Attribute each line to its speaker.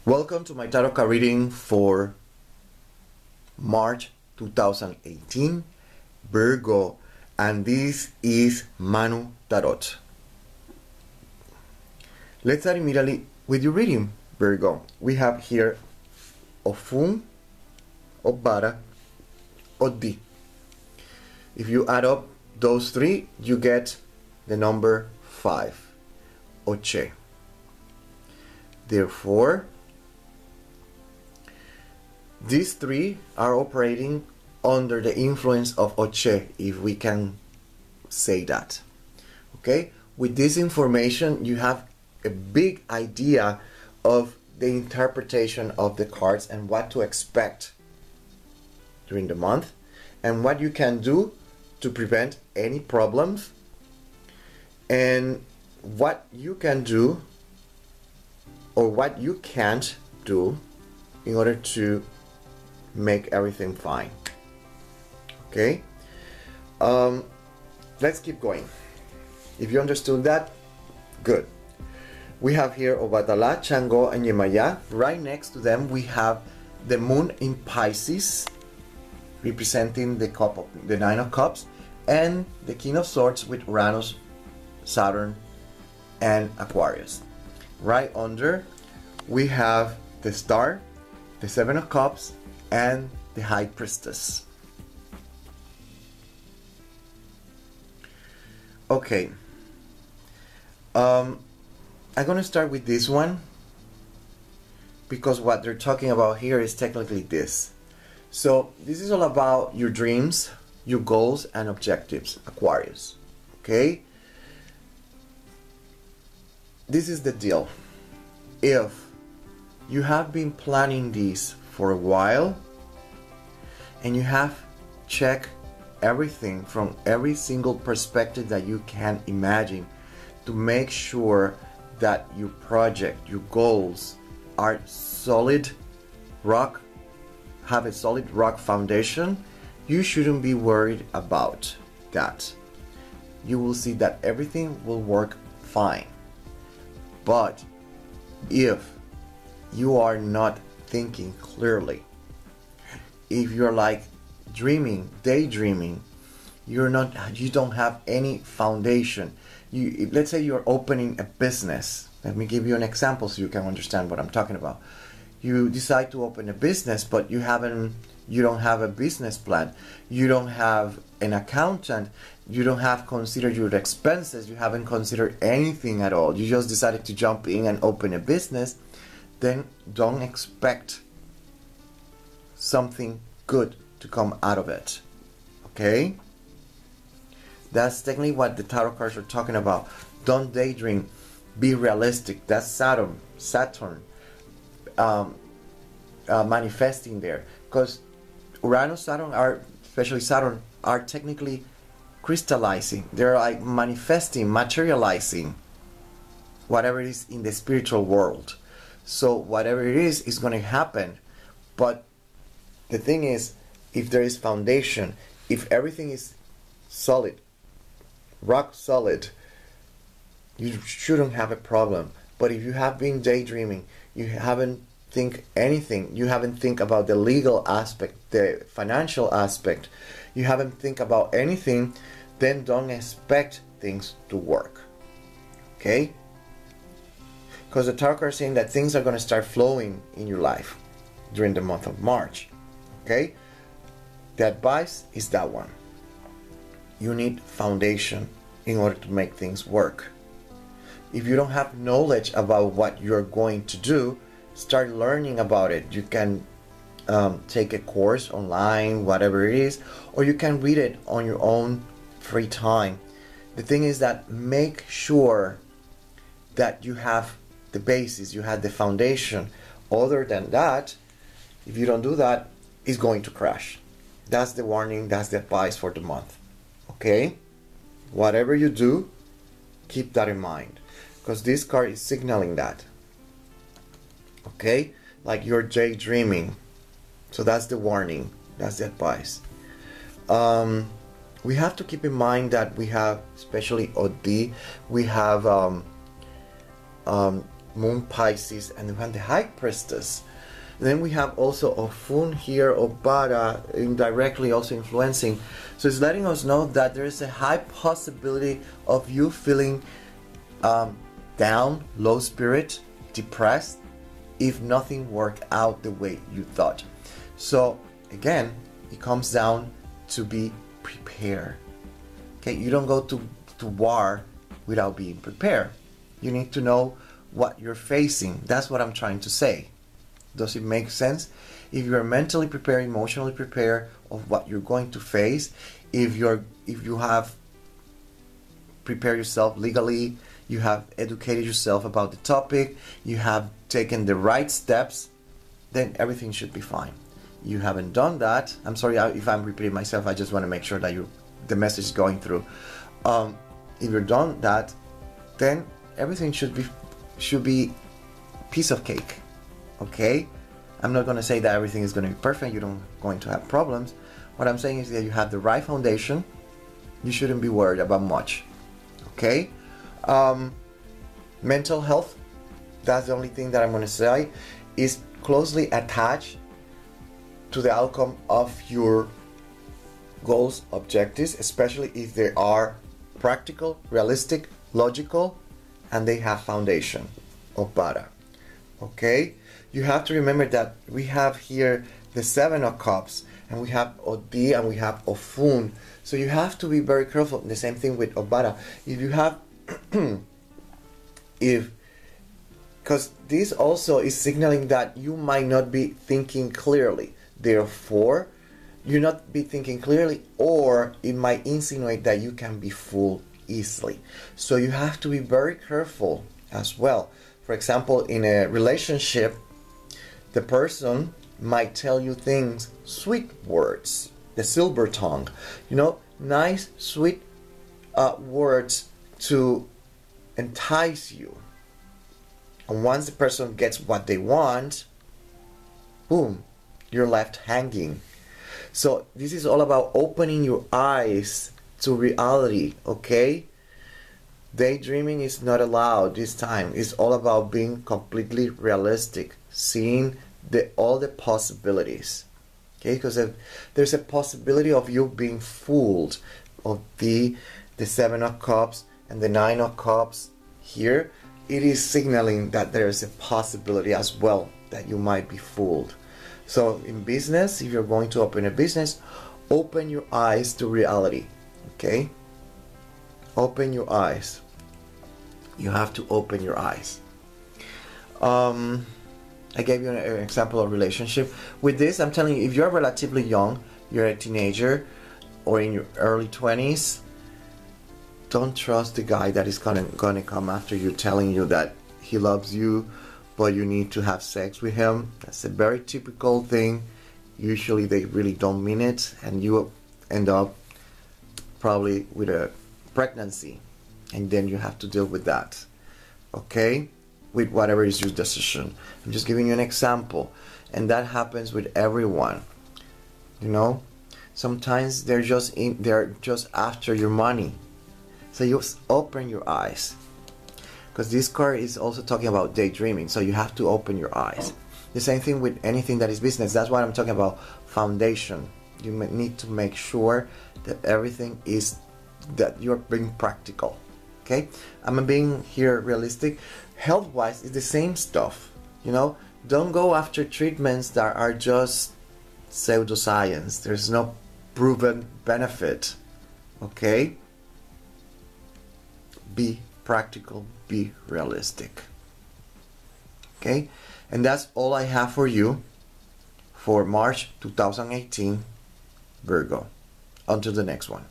Speaker 1: Welcome to my tarot card reading for March 2018, Virgo, and this is Manu Tarot. Let's start immediately with your reading, Virgo. We have here Ofun, Obara, Odi. If you add up those three, you get the number 5, Oche. Therefore, these three are operating under the influence of Oche, if we can say that. Okay? With this information, you have a big idea of the interpretation of the cards and what to expect during the month and what you can do to prevent any problems and what you can do or what you can't do in order to make everything fine. Okay, let's keep going. If you understood that, good. We have here Obatala, Chango, and Yemaya. Right next to them we have the moon in Pisces, representing the cup of the 9 of Cups, and the King of Swords with Uranus, Saturn, and Aquarius. Right under we have the Star, the 7 of Cups, and the High Priestess. Okay, I'm gonna start with this one because what they're talking about here is technically this. So this is all about your dreams, your goals and objectives, Aquarius. Okay, this is the deal. If you have been planning this for a while and you have checked everything from every single perspective that you can imagine to make sure that your project, your goals are solid rock, have a solid rock foundation, you shouldn't be worried about that. You will see that everything will work fine. But if you are not thinking clearly, if you're like dreaming, daydreaming, you don't have any foundation. Let's say you're opening a business. Let me give you an example so you can understand what I'm talking about. You decide to open a business, but you don't have a business plan. You don't have an accountant. You don't have considered your expenses. You haven't considered anything at all. You just decided to jump in and open a business. Then don't expect something good to come out of it. Okay? That's technically what the tarot cards are talking about. Don't daydream. Be realistic. That's Saturn manifesting there. Because Uranus, Saturn especially Saturn, are technically crystallizing. They're like manifesting, materializing whatever it is in the spiritual world. So whatever it is going to happen. But the thing is, if there is foundation, if everything is solid, rock solid, you shouldn't have a problem. But if you have been daydreaming, you haven't think anything, you haven't think about the legal aspect, the financial aspect, you haven't think about anything, then don't expect things to work. Okay? Because the tarot cards are saying that things are going to start flowing in your life during the month of March. Okay? The advice is that one. You need foundation in order to make things work. If you don't have knowledge about what you're going to do, start learning about it. You can take a course online, whatever it is, or you can read it on your own free time. The thing is that make sure that you have the basis, you have the foundation. Other than that, if you don't do that, it's going to crash. That's the warning, that's the advice for the month. Okay? Whatever you do, keep that in mind. Because this card is signaling that. Okay? Like you're daydreaming. So that's the warning. That's the advice. We have to keep in mind that we have, especially OD, we have Moon Pisces, and we have the High Priestess. Then we have also Ofun here, Obara, indirectly also influencing. So it's letting us know that there is a high possibility of you feeling down, low spirit, depressed, if nothing worked out the way you thought. So again, it comes down to be prepared. Okay, you don't go to war without being prepared. You need to know what you're facing. That's what I'm trying to say. Does it make sense? If you're mentally prepared, emotionally prepared of what you're going to face, if you have prepared yourself legally, you have educated yourself about the topic, you have taken the right steps, then everything should be fine. You haven't done that. I'm sorry if I'm repeating myself. I just want to make sure that the message is going through. If you've done that, then everything should be piece of cake. Okay, I'm not going to say that everything is going to be perfect. You're not going to have problems. What I'm saying is that you have the right foundation. You shouldn't be worried about much. Okay, mental health, that's the only thing that I'm going to say, is closely attached to the outcome of your goals, objectives, especially if they are practical, realistic, logical, and they have foundation. Obara. Okay, you have to remember that we have here the Seven of Cups, and we have Odi, and we have Ofun. So you have to be very careful. The same thing with Obara. If you have, because this also is signaling that you might not be thinking clearly. Therefore, you not be thinking clearly, or it might insinuate that you can be fooled easily. So you have to be very careful as well. For example, in a relationship, the person might tell you things, sweet words, the silver tongue, nice, sweet words to entice you. And once the person gets what they want, boom, you're left hanging. So this is all about opening your eyes to reality, okay? Daydreaming is not allowed this time. It's all about being completely realistic, seeing all the possibilities. Okay, because there's a possibility of you being fooled of the Seven of Cups and the Nine of Cups here. It is signaling that there's a possibility as well that you might be fooled. So in business, if you're going to open a business, open your eyes to reality. Okay? Open your eyes. You have to open your eyes. I gave you an example of relationship. With this, I'm telling you, if you're relatively young, you're a teenager or in your early 20s, don't trust the guy that is gonna come after you telling you that he loves you, but you need to have sex with him. That's a very typical thing. Usually they really don't mean it, and you end up probably with a pregnancy, and then you have to deal with that. Okay? With whatever is your decision. I'm just giving you an example, and that happens with everyone. Sometimes they're just after your money. So you open your eyes, because this card is also talking about daydreaming. So you have to open your eyes. The same thing with anything that is business. That's why I'm talking about foundation. You need to make sure that everything is that you're being practical. Okay, I'm being here realistic. Health-wise, it's the same stuff. Don't go after treatments that are just pseudoscience. There's no proven benefit. Okay, be practical, be realistic. Okay, and that's all I have for you for March 2018, Virgo. Until the next one.